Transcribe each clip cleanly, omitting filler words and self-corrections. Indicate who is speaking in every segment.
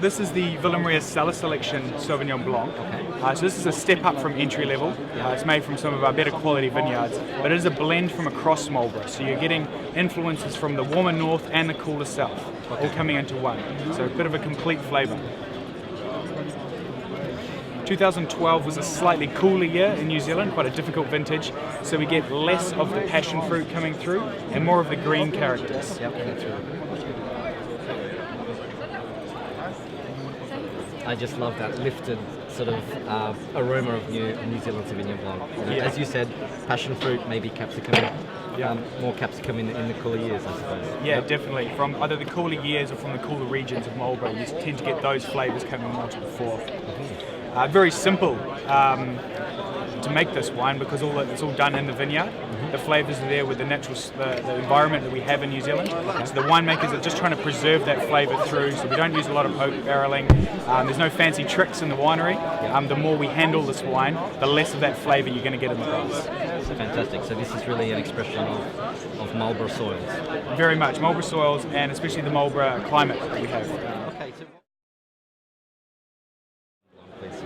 Speaker 1: This is the Villa Maria Cellar Selection Sauvignon Blanc.
Speaker 2: Okay.
Speaker 1: So this is a step up from entry level. It's made from some of our better quality vineyards, but it is a blend from across Marlborough. So you're getting influences from the warmer north and the cooler south, all coming into one. So a bit of a complete flavour. 2012 was a slightly cooler year in New Zealand, quite a difficult vintage, so we get less of the passion fruit coming through and more of the green characters.
Speaker 2: Coming through. I just love that lifted sort of aroma of New Zealand Sauvignon Blanc. As you said, passion fruit, maybe capsicum, more capsicum in the cooler years, I suppose.
Speaker 1: Yeah, definitely. From either the cooler years or from the cooler regions of Marlborough, you tend to get those flavours coming more to the fore. Very simple to make this wine because it's all done in the vineyard. The flavours are there with the natural the environment that we have in New Zealand. So the winemakers are just trying to preserve that flavour through. So we don't use a lot of oak barrelling. There's no fancy tricks in the winery. The more we handle this wine, the less of that flavour you're going to get in the glass.
Speaker 2: Fantastic. So this is really an expression of Marlborough soils.
Speaker 1: Very much Marlborough soils, and especially the Marlborough climate that we have.
Speaker 2: Okay.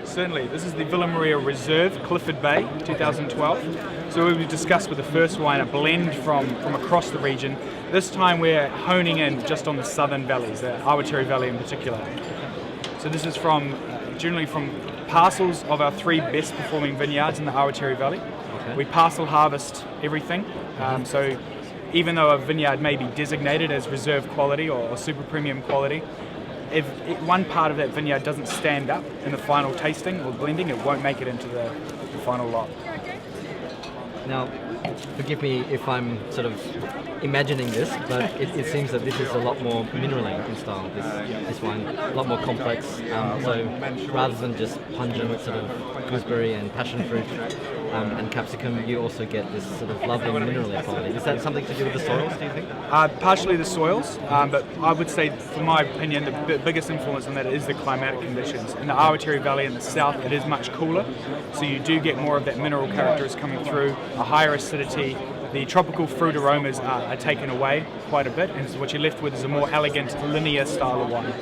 Speaker 1: Certainly, this is the Villa Maria Reserve, Clifford Bay, 2012. So we discussed with the first wine a blend from across the region. This time we're honing in just on the southern valleys, the Awatere Valley in particular. So this is generally from parcels of our 3 best performing vineyards in the Awatere Valley.
Speaker 2: Okay.
Speaker 1: We parcel harvest everything. So even though a vineyard may be designated as reserve quality or super premium quality, if one part of that vineyard doesn't stand up in the final tasting or blending, it won't make it into the final lot.
Speaker 2: Now, forgive me if I'm sort of imagining this, but it seems that this is a lot more minerally in style, this wine, a lot more complex. So rather than just pungent sort of gooseberry and passion fruit and capsicum, you also get this sort of lovely minerally quality. Is that something to do with the soils, do you think?
Speaker 1: Partially the soils, but I would say, from my opinion, the biggest influence on that is the climatic conditions. In the Awatere Valley in the south, it is much cooler, so you do get more of that mineral characters coming through, a higher acidity. The tropical fruit aromas are taken away quite a bit, and so what you're left with is a more elegant, linear style of wine.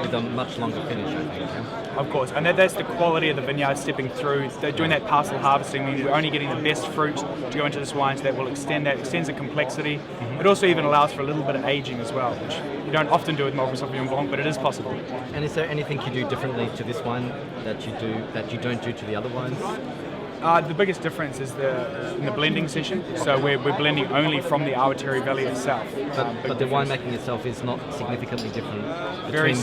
Speaker 2: With a much longer finish, I think. Yeah?
Speaker 1: Of course, and that's the quality of the vineyard stepping through. They're doing that parcel harvesting, meaning we're only getting the best fruit to go into this wine, so that will extends the complexity. It also even allows for a little bit of aging as well, which you don't often do with Marlborough Sauvignon Blanc, but it is possible.
Speaker 2: And is there anything you do differently to this wine that you don't do to the other wines?
Speaker 1: The biggest difference is in the blending session. So we're blending only from the Awatere Valley itself.
Speaker 2: But the winemaking itself is not significantly different between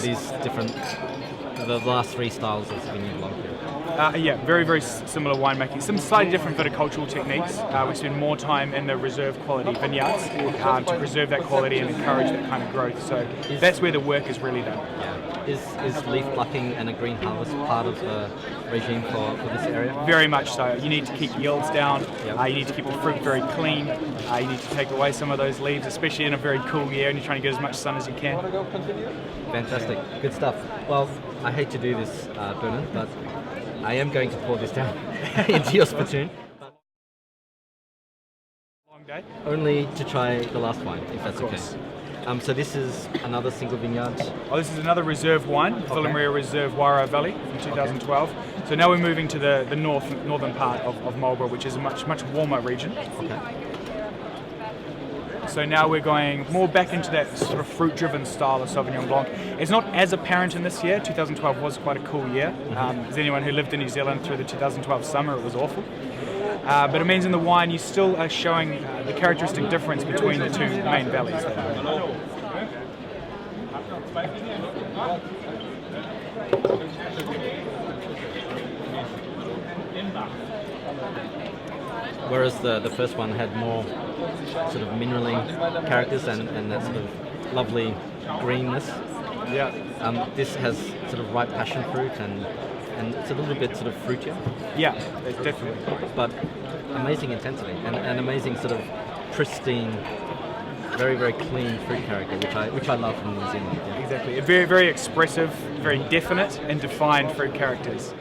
Speaker 2: the last 3 styles of Sauvignon Blanc.
Speaker 1: Yeah, very, very similar winemaking. Some slightly different viticultural techniques. We spend more time in the reserve quality vineyards to preserve that quality and encourage that kind of growth. So that's where the work is really done.
Speaker 2: Is leaf plucking and a green harvest part of the regime for this area?
Speaker 1: Very much so. You need to keep yields down. You need to keep the fruit very clean. You need to take away some of those leaves, especially in a very cool year, and you're trying to get as much sun as you can.
Speaker 2: Fantastic. Good stuff. Well, I hate to do this, Bernard, but I am going to pour this down into your spittoon.
Speaker 1: Long day.
Speaker 2: Only to try the last wine, if that's okay. So this is another single vineyard?
Speaker 1: This is another reserve wine, Villa Maria Reserve Wairau Valley from 2012. So now we're moving to the northern part of Marlborough, which is a much warmer region.
Speaker 2: Okay.
Speaker 1: So now we're going more back into that sort of fruit-driven style of Sauvignon Blanc. It's not as apparent in this year. 2012 was quite a cool year. As anyone who lived in New Zealand through the 2012 summer, it was awful. But it means in the wine you still are showing the characteristic difference between the 2 main valleys there.
Speaker 2: Whereas the first one had more sort of minerally characters and that sort of lovely greenness.
Speaker 1: Yeah.
Speaker 2: This has sort of ripe passion fruit and it's a little bit sort of fruitier.
Speaker 1: Yeah, definitely.
Speaker 2: But amazing intensity and amazing sort of pristine, very, very clean fruit character, which I love from New Zealand. Yeah.
Speaker 1: Exactly. Very, very expressive, very definite and defined fruit characters.